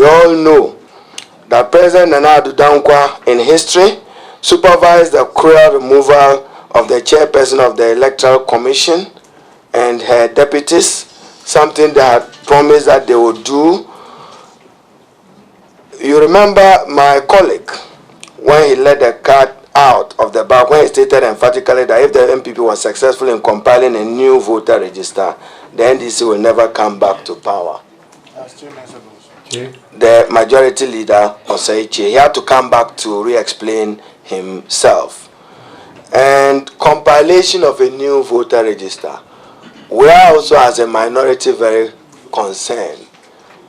We all know that President Nana Addo Dankwa in history supervised the cruel removal of the chairperson of the Electoral Commission and her deputies, something they had promised that they would do. You remember my colleague, when he let the cat out of the bag, when he stated emphatically that if the MPP was successful in compiling a new voter register, the NDC will never come back to power. The majority leader, Oseiche, he had to come back to re-explain himself. And compilation of a new voter register, we are also as a minority very concerned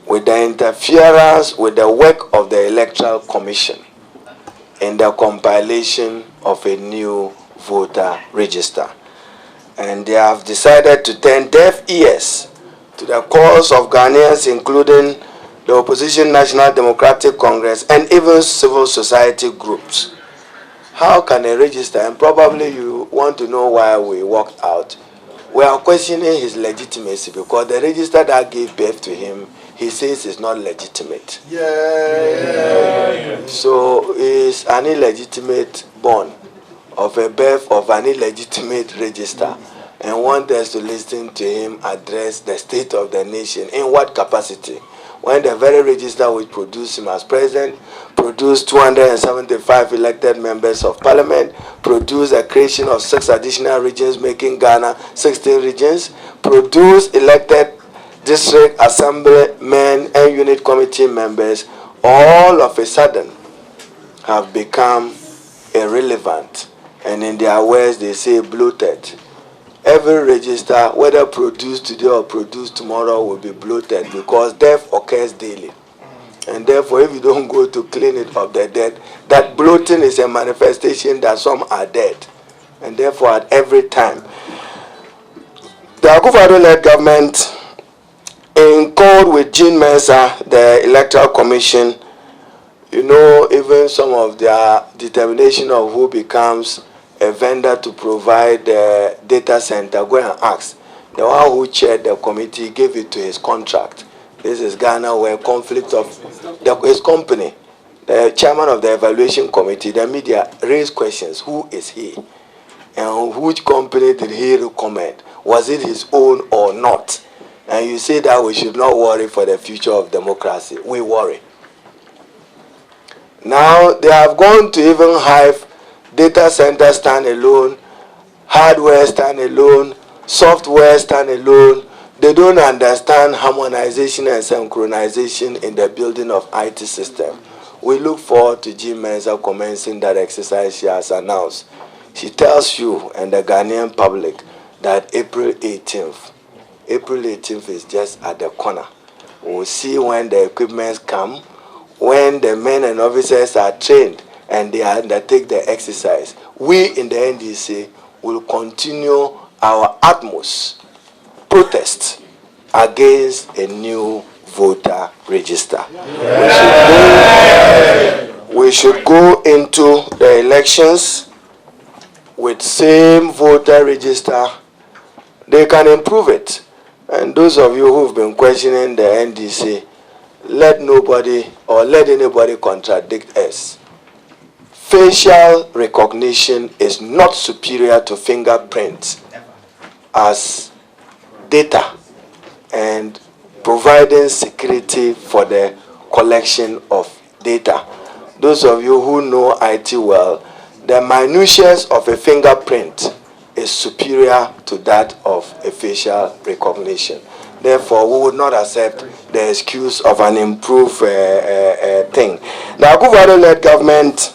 with the interference with the work of the Electoral Commission in the compilation of a new voter register. And they have decided to turn deaf ears to the calls of Ghanaians, including the Opposition National Democratic Congress and even civil society groups. How can a register, and probably you want to know why we walked out, we are questioning his legitimacy because the register that gave birth to him, he says is not legitimate. So it's an illegitimate born of a birth of an illegitimate register, and want us to listen to him address the state of the nation. In what capacity? When the very register which produced him as president produced 275 elected members of parliament, produced a creation of 6 additional regions, making Ghana 16 regions, produced elected district assemblymen and unit committee members, all of a sudden have become irrelevant. And in their words, they say bloated. Every register, whether produced today or produced tomorrow, will be bloated because death occurs daily. And therefore, if you don't go to clean it of the dead, that bloating is a manifestation that some are dead. And therefore, at every time, the Akufo-Addo led government, in code with Jean Mensa, the Electoral Commission, you know, even some of their determination of who becomes a vendor to provide the data center, go and ask. The one who chaired the committee gave it to his contract. This is Ghana, where conflict of his company, the chairman of the evaluation committee, the media raised questions. Who is he? And which company did he recommend? Was it his own or not? And you say that we should not worry for the future of democracy. We worry. Now they have gone to even have data center stand alone, hardware stand alone, software stand alone. They don't understand harmonization and synchronization in the building of IT system. We look forward to Jean Mensa commencing that exercise she has announced. She tells you and the Ghanaian public that April 18th is just at the corner. We'll see when the equipments come, when the men and officers are trained and they undertake the exercise. We in the NDC will continue our utmost protest against a new voter register. We should go into the elections with same voter register. They can improve it. And those of you who've been questioning the NDC, let nobody or let anybody contradict us. Facial recognition is not superior to fingerprints as data and providing security for the collection of data. Those of you who know IT well, the minutiae of a fingerprint is superior to that of a facial recognition. Therefore, we would not accept the excuse of an improved thing. The Akufo-Addo led government,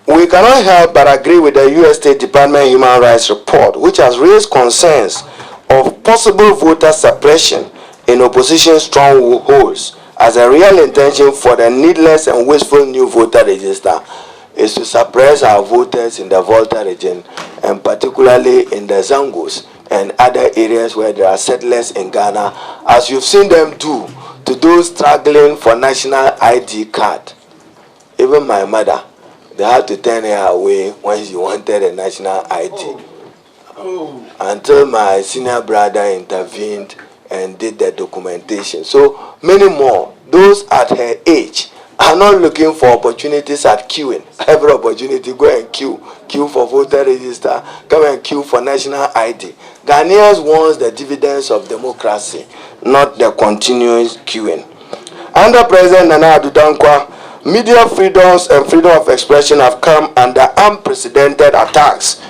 we cannot help but agree with the U.S. State Department Human Rights Report, which has raised concerns of possible voter suppression in opposition strongholds as a real intention for the needless and wasteful new voter register is to suppress our voters in the Volta region, and particularly in the Zangos and other areas where there are settlers in Ghana, as you've seen them do to those struggling for national ID card. Even my mother, they had to turn her away when she wanted a national ID. Until my senior brother intervened and did the documentation. So many more, those at her age, are not looking for opportunities at queuing. Every opportunity, go and queue for voter register, come and queue for national ID. Ghanaians want the dividends of democracy, not the continuous queuing. Under President Nana Addo Dankwa, media freedoms and freedom of expression have come under unprecedented attacks.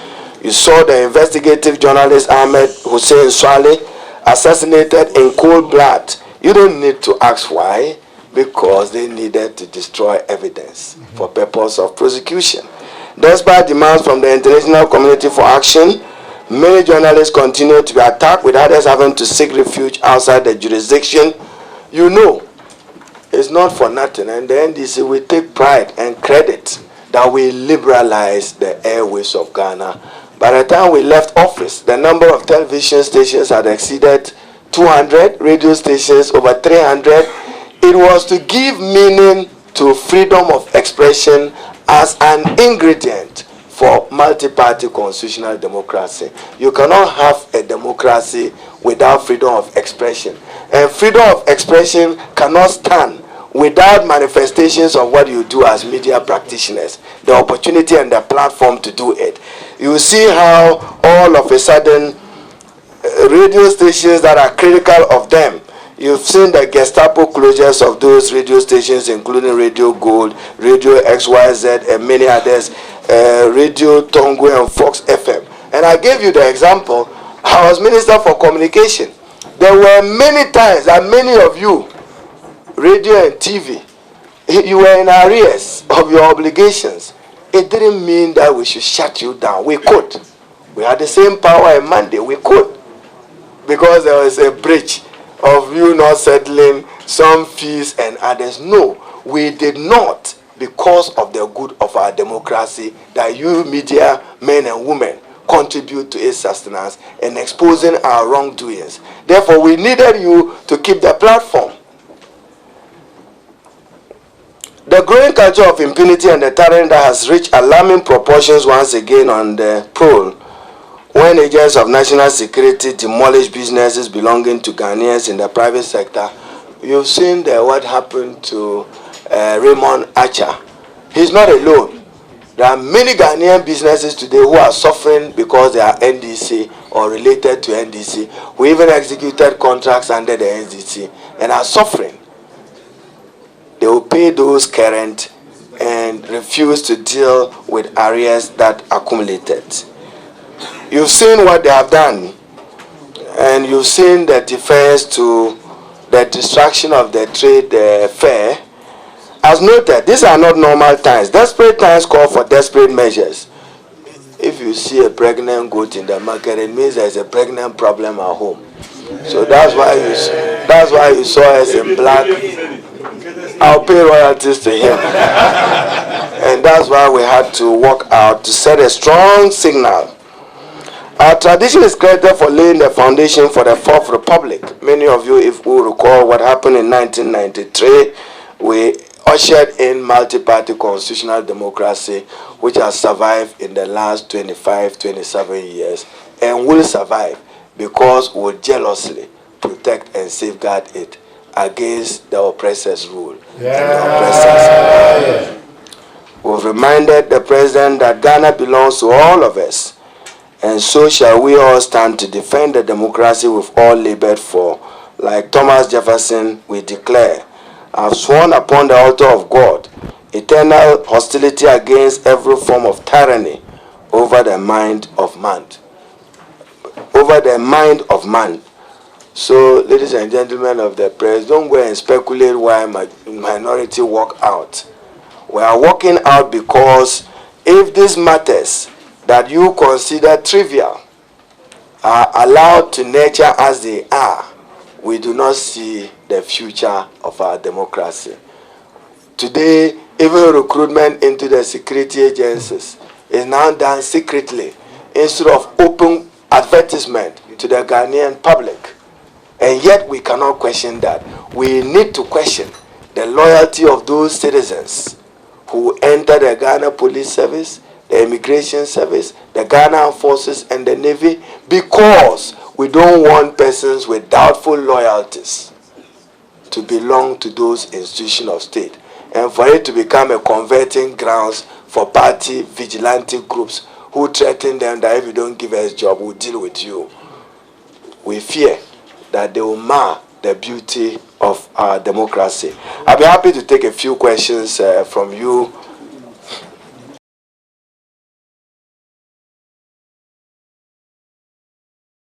You saw the investigative journalist Ahmed Hussein Swale assassinated in cold blood. You don't need to ask why, because they needed to destroy evidence for purpose of prosecution. Despite demands from the international community for action, many journalists continue to be attacked, with others having to seek refuge outside the jurisdiction. You know, it's not for nothing, and the NDC will take pride and credit that we liberalize the airways of Ghana. By the time we left office, the number of television stations had exceeded 200, radio stations over 300. It was to give meaning to freedom of expression as an ingredient for multi-party constitutional democracy. You cannot have a democracy without freedom of expression. And freedom of expression cannot stand without manifestations of what you do as media practitioners, the opportunity and the platform to do it. You see how all of a sudden radio stations that are critical of them, you've seen the Gestapo closures of those radio stations, including Radio Gold, Radio XYZ, and many others, Radio Tongo and Fox FM. And I gave you the example. I was Minister for Communication. There were many times that many of you, radio and TV, you were in arrears of your obligations. It didn't mean that we should shut you down. We could. We had the same power on Monday. We could. Because there was a breach of you not settling some fees and others. No, we did not, because of the good of our democracy, that you media men and women contribute to its sustenance and exposing our wrongdoings. Therefore, we needed you to keep the platform. The growing culture of impunity and the tyranny that has reached alarming proportions once again on the prowl, when agents of national security demolish businesses belonging to Ghanaians in the private sector. You've seen what happened to Raymond Archer. He's not alone. There are many Ghanaian businesses today who are suffering because they are NDC or related to NDC, who even executed contracts under the NDC and are suffering. They will pay those current and refuse to deal with arrears that accumulated. You've seen what they have done, and you've seen the defense to the destruction of the trade fair. As noted, these are not normal times. Desperate times call for desperate measures. If you see a pregnant goat in the market, it means there's a pregnant problem at home. So that's why you saw us in black. I'll pay royalties to him. And that's why we had to walk out to set a strong signal. Our tradition is credited for laying the foundation for the Fourth Republic. Many of you, if you recall what happened in 1993, we ushered in multi-party constitutional democracy, which has survived in the last 25, 27 years, and will survive because we jealously protect and safeguard it against the oppressor's rule. We've reminded the president that Ghana belongs to all of us, and so shall we all stand to defend the democracy we've all labored for. Like Thomas Jefferson, we declare, I've sworn upon the altar of God, eternal hostility against every form of tyranny over the mind of man. Over the mind of man. So, ladies and gentlemen of the press, don't go and speculate why minority walk out. We are walking out because if these matters that you consider trivial are allowed to nature as they are, we do not see the future of our democracy. Today, even recruitment into the security agencies is now done secretly instead of open advertisement to the Ghanaian public. And yet we cannot question that. We need to question the loyalty of those citizens who enter the Ghana Police Service, the Immigration Service, the Ghana Armed Forces, and the Navy, because We don't want persons with doubtful loyalties to belong to those institutions of state, and for it to become a converting grounds for party vigilante groups who threaten them that if you don't give us job, we'll deal with you. We fear that they will mar the beauty of our democracy. I'll be happy to take a few questions from you